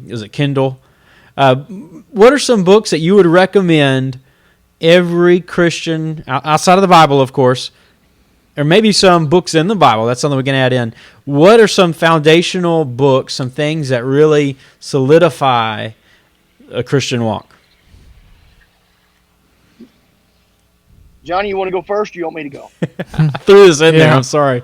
is it Kindle? What are some books that you would recommend every Christian, outside of the Bible, of course, or maybe some books in the Bible? That's something we can add in. What are some foundational books, some things that really solidify a Christian walk? Johnny, you want to go first, or you want me to go? I threw this in there. Yeah. I'm sorry.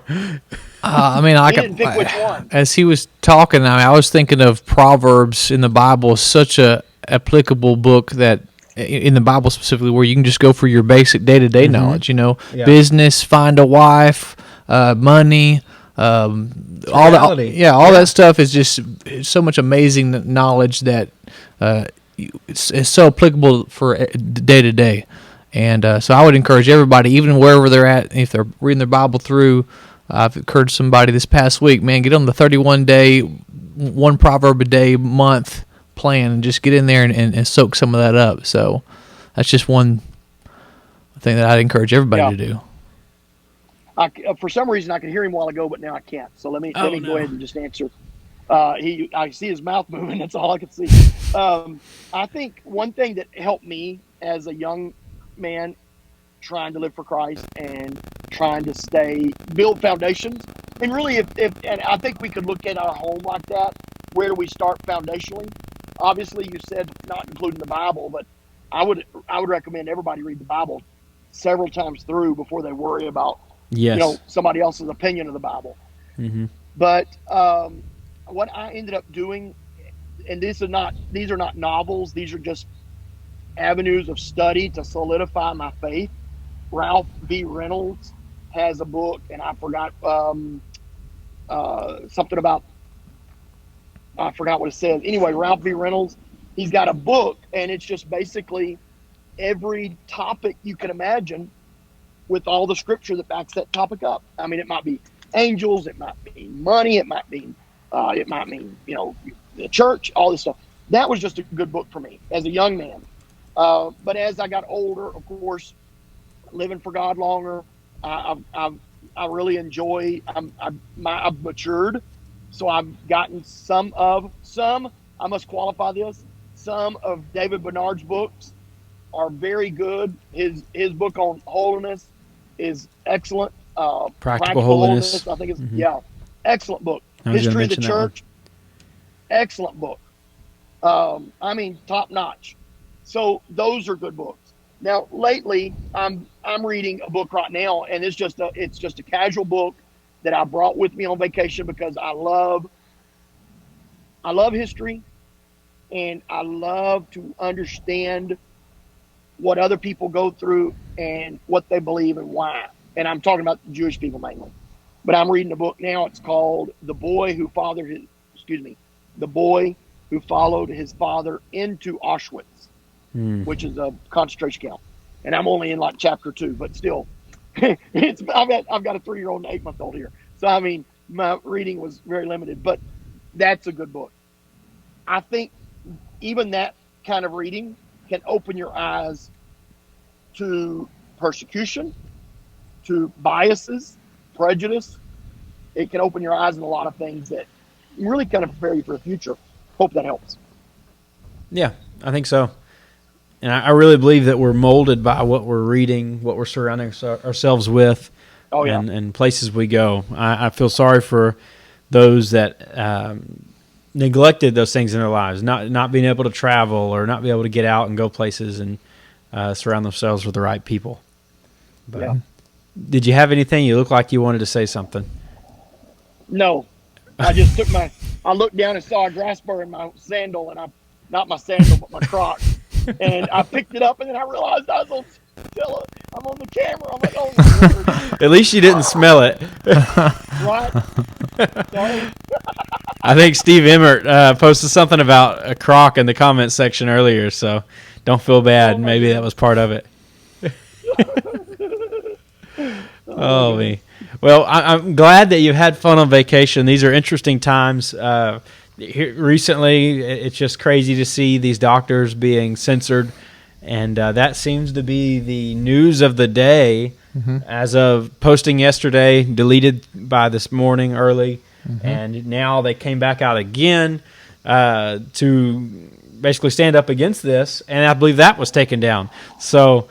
I mean, You didn't pick which one. as he was talking, I was thinking of Proverbs in the Bible, such a applicable book that in the Bible specifically, where you can just go for your basic day-to-day knowledge. Yeah. Business, find a wife, money, all Reality. that stuff is just so much amazing knowledge that it's so applicable for day-to-day. And so I would encourage everybody, even wherever they're at, if they're reading their Bible through, I've encouraged somebody this past week, man, get on the 31-day, one proverb a day month plan and just get in there and soak some of that up. So that's just one thing that I'd encourage everybody to do. For some reason, I could hear him a while ago, but now I can't. So let me go ahead and just answer. I see his mouth moving. That's all I could see. I think one thing that helped me as a young man trying to live for Christ and trying to build foundations. And really, and I think we could look at our home like that. Where do we start foundationally? Obviously, you said not including the Bible, but I would recommend everybody read the Bible several times through before they worry about somebody else's opinion of the Bible. Mm-hmm. But what I ended up doing, and these are not novels, these are just avenues of study to solidify my faith. Ralph B. Reynolds has a book, and I forgot something about, I forgot what it says. Anyway, Ralph B. Reynolds, he's got a book, and it's just basically every topic you can imagine with all the scripture that backs that topic up. I mean, it might be angels, it might mean money, it might mean the church, all this stuff. That was just a good book for me as a young man. But as I got older, of course, living for God longer, I really enjoy. I've matured, so I've gotten some. I must qualify this. Some of David Bernard's books are very good. His book on holiness is excellent. Practical Holiness. I think it's excellent book. I was History of the gonna mention that Church, excellent book. I mean, top notch. So those are good books. Now, lately, I'm reading a book right now, and it's just a casual book that I brought with me on vacation because I love history, and I love to understand what other people go through and what they believe and why. And I'm talking about the Jewish people mainly. But I'm reading a book now. It's called The Boy Who Followed His Father into Auschwitz. Which is a concentration camp, and I'm only in like chapter 2, but still, I've got a 3-year-old and 8-month-old here, so I mean my reading was very limited, but that's a good book. I think even that kind of reading can open your eyes to persecution, to biases, prejudice. It can open your eyes in a lot of things that really kind of prepare you for the future. Hope that helps. Yeah, I think so. And I really believe that we're molded by what we're reading, what we're surrounding ourselves with, and places we go. I feel sorry for those that neglected those things in their lives, not being able to travel or not be able to get out and go places and surround themselves with the right people. But did you have anything? You look like you wanted to say something. No, I just I looked down and saw a grass burr in my sandal, and not my sandal, but my Crocs. And I picked it up, and then I realized I was I'm on the camera. I'm like, oh, at least you didn't smell it. Right? Sorry. I think Steve Emmert posted something about a croc in the comment section earlier, so don't feel bad. Maybe that was part of it. Oh, me. Well, I'm glad that you had fun on vacation. These are interesting times. Recently, it's just crazy to see these doctors being censored, and that seems to be the news of the day. As of posting yesterday, deleted by this morning early, and now they came back out again to basically stand up against this, and I believe that was taken down. So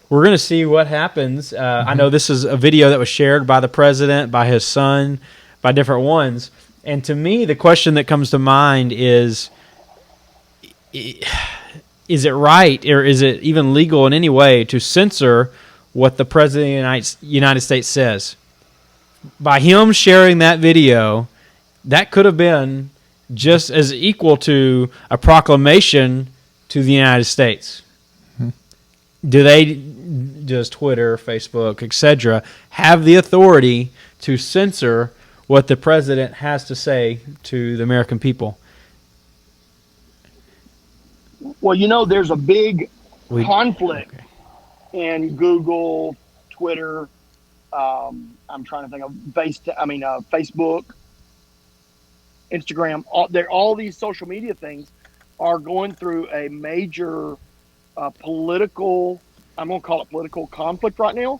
we're going to see what happens. I know this is a video that was shared by the president, by his son, by different ones. And to me, the question that comes to mind is it right, or is it even legal in any way to censor what the president of the United States says? By him sharing that video, that could have been just as equal to a proclamation to the United States. Does Twitter, Facebook, etc., have the authority to censor what the president has to say to the American people? Well, there's a big conflict in Google, Twitter. I'm trying to think of Facebook, Instagram. All these social media things are going through a major political, I'm going to call it political conflict right now.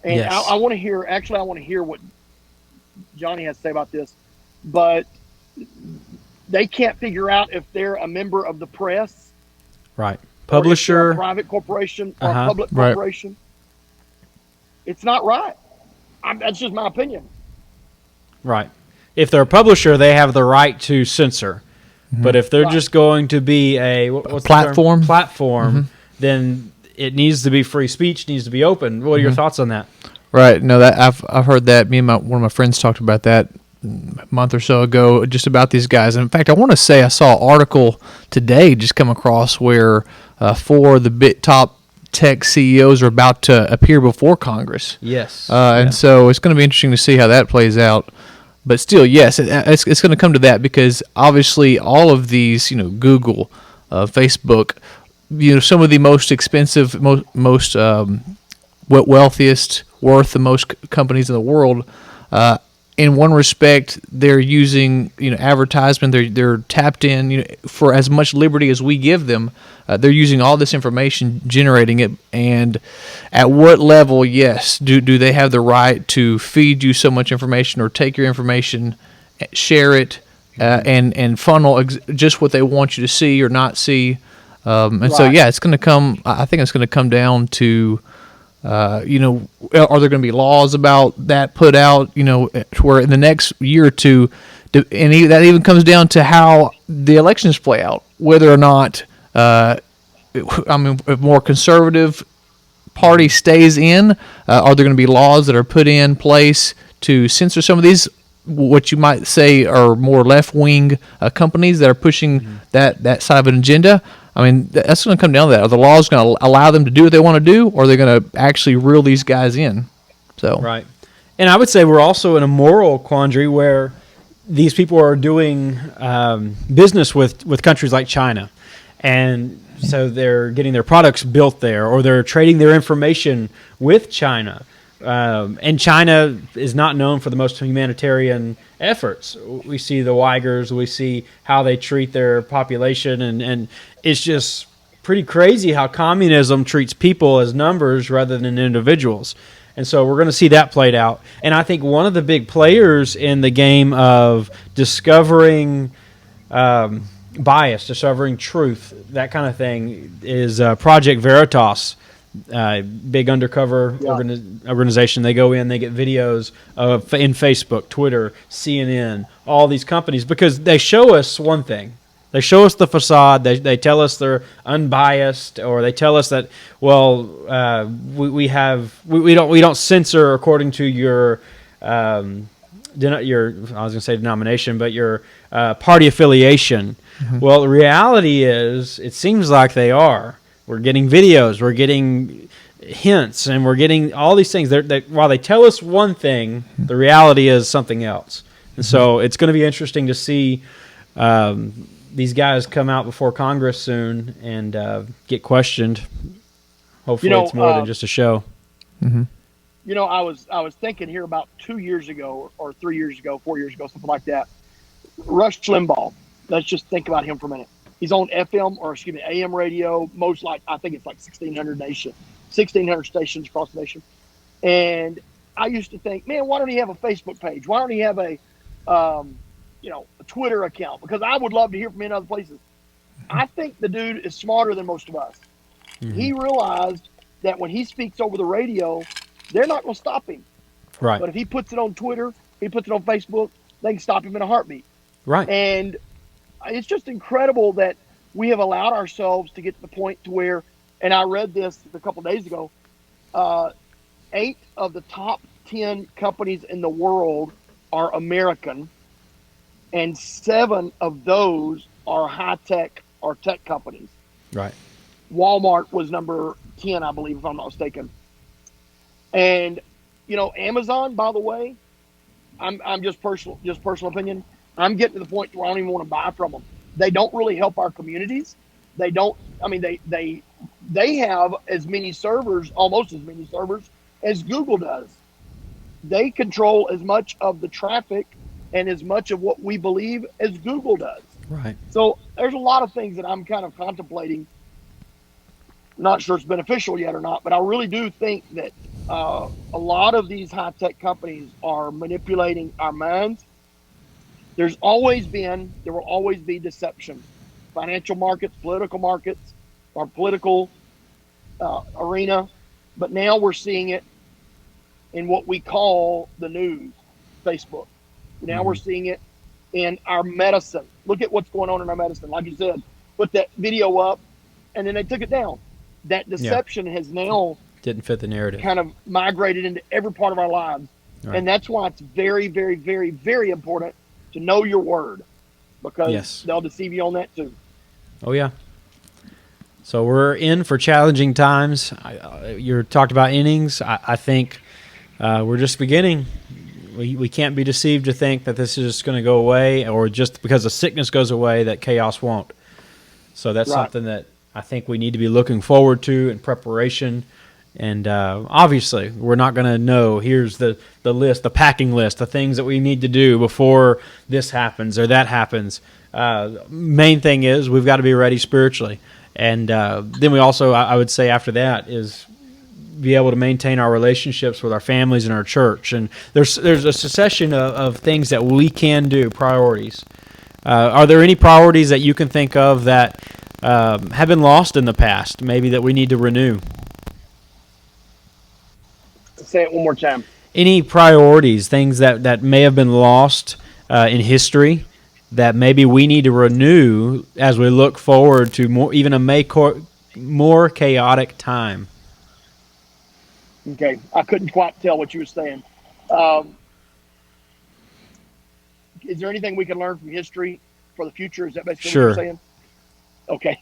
And yes. I want to hear what Johnny has to say about this, but they can't figure out if they're a member of the press, right? Publisher, a private corporation, or a public corporation. It's not right. That's just my opinion. Right. If they're a publisher, they have the right to censor. But if they're just going to be a platform, then it needs to be free speech, needs to be open. What are your thoughts on that? Right. No, that I've heard that. Me and one of my friends talked about that a month or so ago, just about these guys. And in fact, I want to say I saw an article today just come across where 4 of the top tech CEOs are about to appear before Congress. Yes. And so it's going to be interesting to see how that plays out. But still, yes, it's going to come to that, because obviously all of these, Google, Facebook, some of the most expensive, most wealthiest, worth the most companies in the world. In one respect, they're using advertisement. They're tapped in for as much liberty as we give them. They're using all this information, generating it, and at what level, yes, do they have the right to feed you so much information, or take your information, share it, and funnel just what they want you to see or not see? So yeah, it's going to come. I think it's going to come down to. Are there going to be laws about that put out, where in the next year or two, and that even comes down to how the elections play out, whether or not, if more conservative party stays in, are there going to be laws that are put in place to censor some of these, what you might say are more left-wing companies that are pushing that side of an agenda? I mean, that's going to come down to that. Are the laws going to allow them to do what they want to do, or are they going to actually reel these guys in? So right. And I would say we're also in a moral quandary where these people are doing business with countries like China. And so they're getting their products built there, or they're trading their information with China. And China is not known for the most humanitarian efforts. We see the Uyghurs, we see how they treat their population, and it's just pretty crazy how communism treats people as numbers rather than individuals. And so we're going to see that played out. And I think one of the big players in the game of discovering bias, discovering truth, that kind of thing, is Project Veritas. Big undercover organization. They go in, they get videos in Facebook, Twitter, CNN, all these companies, because they show us one thing. They show us the facade. They tell us they're unbiased, or they tell us that we don't censor according to your I was going to say denomination, but your party affiliation. Well, the reality is, it seems like they are. We're getting videos, we're getting hints, and we're getting all these things. While they tell us one thing, the reality is something else. And so it's going to be interesting to see these guys come out before Congress soon and get questioned. Hopefully it's more than just a show. I was thinking here about 2 years ago or 3 years ago, 4 years ago, something like that. Rush Limbaugh. Let's just think about him for a minute. He's on FM or excuse me AM radio. I think it's like 1,600 stations across the nation. And I used to think, man, why don't he have a Facebook page? Why don't he have a Twitter account? Because I would love to hear from him in other places. I think the dude is smarter than most of us. Mm-hmm. He realized that when he speaks over the radio, they're not going to stop him. Right. But if he puts it on Twitter, he puts it on Facebook, they can stop him in a heartbeat. Right. And it's just incredible that we have allowed ourselves to get to the point to where, and I read this a couple of days ago, 8 of the top 10 companies in the world are American, and 7 of those are high-tech or tech companies. Right. Walmart was number 10, I believe, if I'm not mistaken. And, Amazon, by the way, I'm just personal opinion. I'm getting to the point where I don't even want to buy from them. They don't really help our communities. They don't. I mean, they have as many servers, almost as many servers as Google does. They control as much of the traffic and as much of what we believe as Google does. Right. So there's a lot of things that I'm kind of contemplating. Not sure it's beneficial yet or not, but I really do think that a lot of these high-tech companies are manipulating our minds. There will always be deception. Financial markets, political markets, or political arena. But now we're seeing it in what we call the news, Facebook. Now we're seeing it in our medicine. Look at what's going on in our medicine. Like you said, put that video up, and then they took it down. That deception has now didn't fit the narrative. Kind of migrated into every part of our lives. Right. And that's why it's very, very, very, very important to know your word, because they'll deceive you on that too. Oh, yeah. So we're in for challenging times. You talked about innings. I think we're just beginning. We can't be deceived to think that this is just going to go away, or just because the sickness goes away that chaos won't. So that's something that I think we need to be looking forward to in preparation. And obviously, we're not going to know, here's the list, the packing list, the things that we need to do before this happens or that happens. Main thing is we've got to be ready spiritually. And then we also, I would say after that, is be able to maintain our relationships with our families and our church. And there's a succession of things that we can do, priorities. Are there any priorities that you can think of that have been lost in the past, maybe that we need to renew? Say it one more time. Any priorities, things that may have been lost in history that maybe we need to renew as we look forward to more chaotic time? Okay, I couldn't quite tell what you were saying. Is there anything we can learn from history for the future? Is that basically what you're saying? Okay.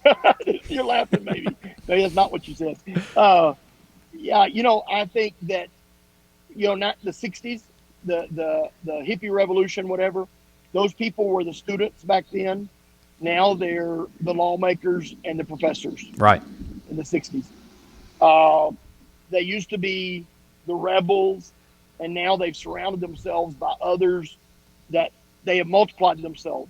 You're laughing, maybe. Maybe that's not what you said. Yeah, I think that, not the 60s, the hippie revolution, whatever, those people were the students back then. Now they're the lawmakers and the professors. Right. In the 60s. They used to be the rebels, and now they've surrounded themselves by others that they have multiplied themselves.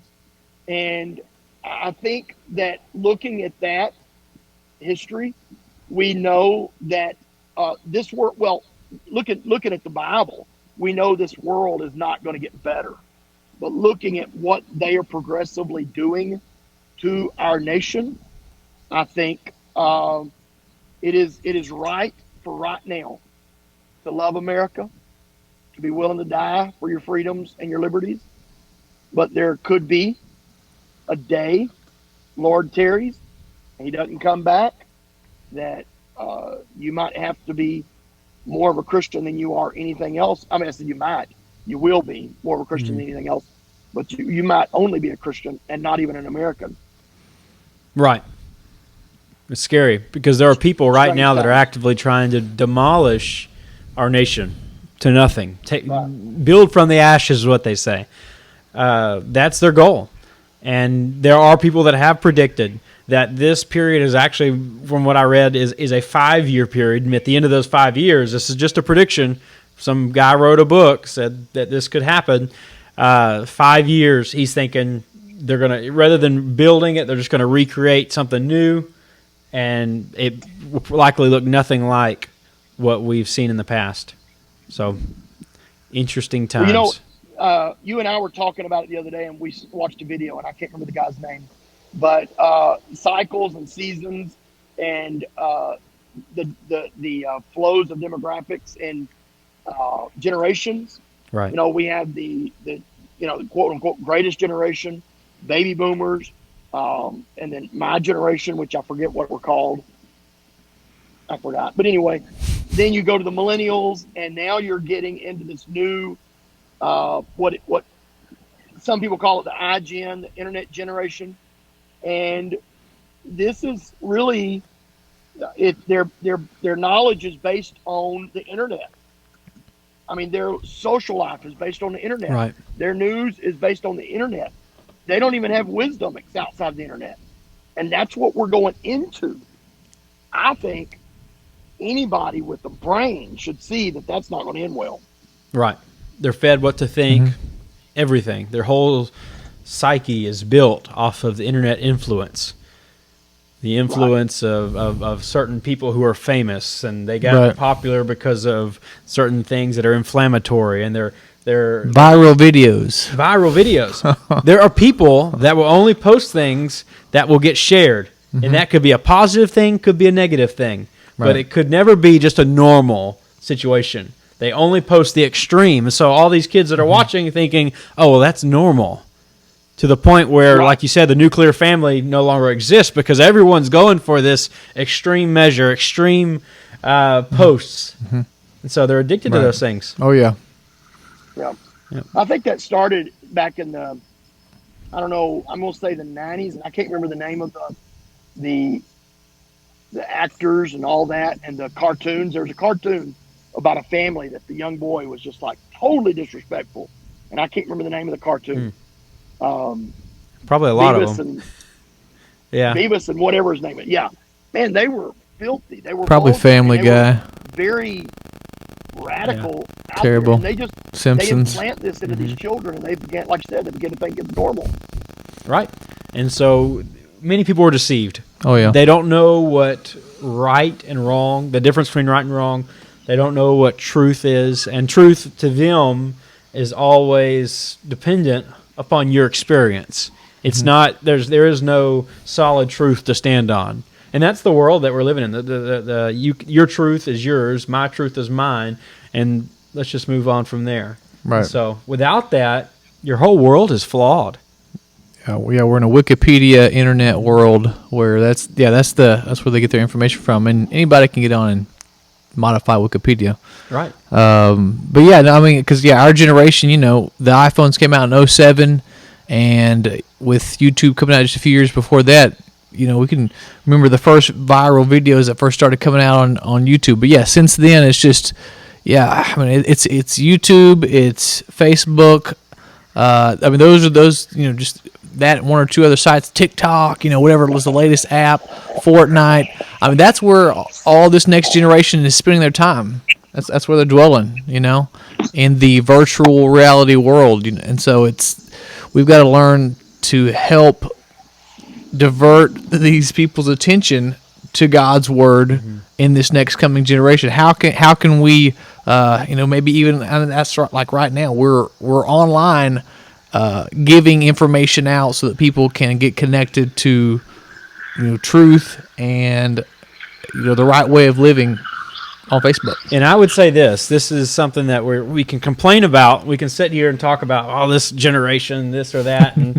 And I think that looking at that history, we know that this world, looking at the Bible, we know this world is not going to get better. But looking at what they are progressively doing to our nation, I think it is right for right now to love America, to be willing to die for your freedoms and your liberties. But there could be a day, Lord tarries, and he doesn't come back, that you might have to be more of a Christian than you are anything else. I mean, I said you will be more of a Christian than anything else, but you might only be a Christian and not even an American. Right. It's scary because there are people right now that are actively trying to demolish our nation to nothing. Build from the ashes is what they say. That's their goal. And there are people that have predicted that this period is actually, from what I read, is a 5-year period. And at the end of those 5 years, this is just a prediction. Some guy wrote a book, said that this could happen. 5 years, he's thinking they're going to, rather than building it, they're just going to recreate something new, and it will likely look nothing like what we've seen in the past. So, interesting times. Well, you and I were talking about it the other day, and we watched a video, and I can't remember the guy's name, but cycles and seasons and the flows of demographics and generations. Right. We have the quote unquote greatest generation, baby boomers, and then my generation, which I forget what we're called. I forgot. But anyway, then you go to the millennials, and now you're getting into this new, what some people call it the iGen, the internet generation. And this is really, their knowledge is based on the internet. I mean, their social life is based on the internet. Right. Their news is based on the internet. They don't even have wisdom outside the internet. And that's what we're going into. I think anybody with a brain should see that that's not going to end well. Right. They're fed what to think, everything. Their whole psyche is built off of the internet influence. The influence of certain people who are famous, and they got popular because of certain things that are inflammatory, and they're viral videos. There are people that will only post things that will get shared, and that could be a positive thing, could be a negative thing, but it could never be just a normal situation. They only post the extreme, so all these kids that are watching thinking, "Oh, well, that's normal." To the point where, like you said, the nuclear family no longer exists because everyone's going for this extreme measure, extreme posts. And so they're addicted to those things. Oh, yeah. Yeah. I think that started back in the, I don't know, I'm going to say the 90s, and I can't remember the name of the actors and all that, and the cartoons. There was a cartoon about a family that the young boy was just like totally disrespectful, and I can't remember the name of the cartoon. Probably a lot Beavis of them. Beavis and whatever his name is. Yeah, man, they were filthy. They were probably vulgar, Family Guy. Very radical. Out Terrible. There. And they Simpsons. implant this into these children, and they began, like you said, they begin to think it's normal. Right, and so many people are deceived. Oh yeah. They don't know what right and wrong, the difference between right and wrong. They don't know what truth is, and truth to them is always dependent upon your experience. It's not, there is no solid truth to stand on. And that's the world that we're living in. Your truth is yours, my truth is mine, and let's just move on from there. Right. So without that, your whole world is flawed. We're in a Wikipedia internet world where that's where they get their information from, and anybody can get on and modify Wikipedia. Right. But yeah, no, I mean, because our generation, the iPhones came out in 2007, and with YouTube coming out just a few years before that, we can remember the first viral videos that first started coming out on YouTube. But yeah, since then it's just, I mean, it's YouTube, it's Facebook. I mean, those just that one or two other sites, TikTok, whatever was the latest app, Fortnite. I mean, that's where all this next generation is spending their time. That's where they're dwelling, in the virtual reality world. And so we've got to learn to help divert these people's attention to God's word in this next coming generation. How can we, maybe even, I mean, that's like right now we're online, giving information out so that people can get connected to, truth and, the right way of living on Facebook. And I would say this is something that we can complain about. We can sit here and talk about, this generation, this or that, and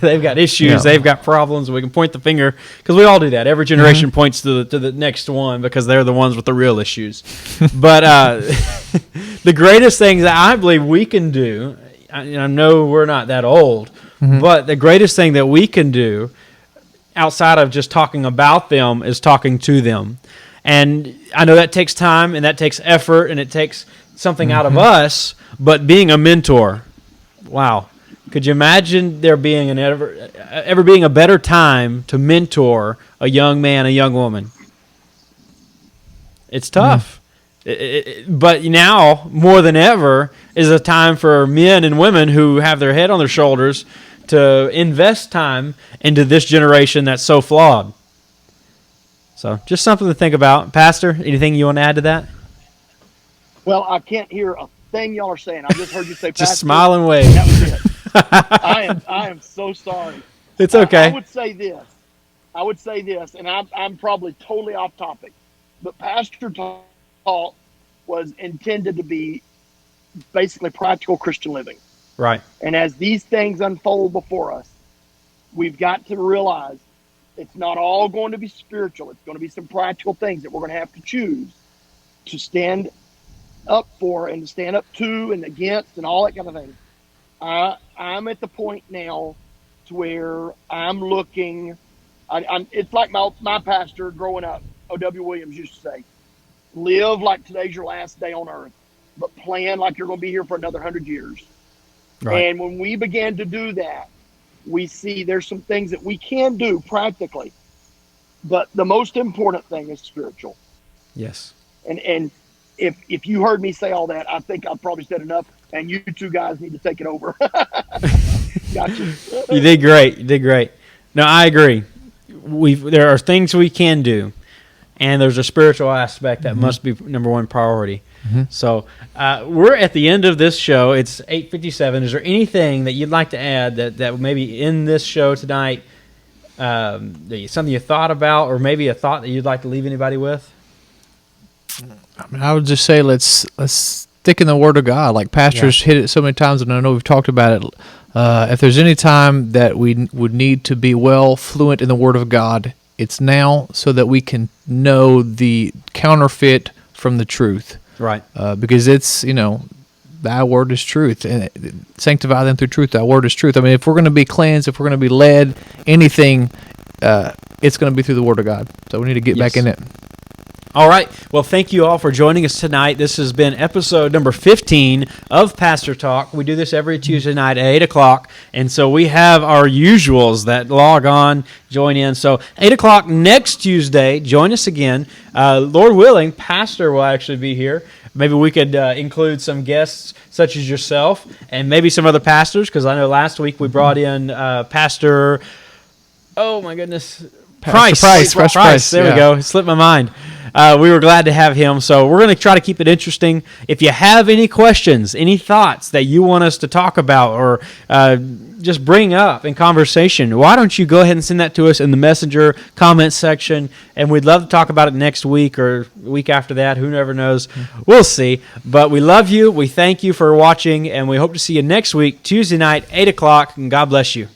they've got issues, they've got problems. We can point the finger, because we all do that. Every generation points to the next one because they're the ones with the real issues. But the greatest thing that I believe we can do, I know we're not that old, but the greatest thing that we can do outside of just talking about them is talking to them. And I know that takes time, and that takes effort, and it takes something out of us, but being a mentor, wow. Could you imagine there being ever being a better time to mentor a young man, a young woman? It's tough. But now, more than ever, is a time for men and women who have their head on their shoulders to invest time into this generation that's so flawed. So just something to think about. Pastor, anything you want to add to that? Well, I can't hear a thing y'all are saying. I just heard you say Pastor. Just smile and wave. That was it. I am so sorry. It's okay. I would say this, and I'm probably totally off topic, but Pastor Talk was intended to be basically practical Christian living. Right. And as these things unfold before us, we've got to realize it's not all going to be spiritual. It's going to be some practical things that we're going to have to choose to stand up for and to stand up to and against and all that kind of thing. I'm at the point now to where I'm looking. It's like my pastor growing up, O.W. Williams, used to say, live like today's your last day on earth, but plan like you're going to be here for another 100 years. Right. And when we begin to do that, we see there's some things that we can do practically, but the most important thing is spiritual. Yes. And if you heard me say all that, I think I've probably said enough, and you two guys need to take it over. Gotcha. You did great. No, I agree. There are things we can do, and there's a spiritual aspect that must be number one priority. Mm-hmm. So we're at the end of this show. It's 8:57. Is there anything that you'd like to add that maybe in this show tonight, something you thought about, or maybe a thought that you'd like to leave anybody with? I mean, I would just say let's stick in the Word of God. Like Pastor's hit it so many times, and I know we've talked about it. If there's any time that we would need to be well fluent in the Word of God, it's now, so that we can know the counterfeit from the truth. Right. Because it's, thy word is truth. And sanctify them through truth. Thy word is truth. I mean, if we're going to be cleansed, if we're going to be led, anything, it's going to be through the Word of God. So we need to get back in it. All right. Well, thank you all for joining us tonight. This has been episode number 15 of Pastor Talk. We do this every Tuesday night at 8 o'clock. And so we have our usuals that log on, join in. So 8 o'clock next Tuesday, join us again. Lord willing, Pastor will actually be here. Maybe we could include some guests such as yourself and maybe some other pastors, because I know last week we brought in Pastor, oh my goodness, Price. There we go. It slipped my mind. We were glad to have him, so we're going to try to keep it interesting. If you have any questions, any thoughts that you want us to talk about or just bring up in conversation, why don't you go ahead and send that to us in the Messenger comment section, and we'd love to talk about it next week or the week after that. Who never knows? We'll see. But we love you. We thank you for watching, and we hope to see you next week, Tuesday night, 8 o'clock, and God bless you.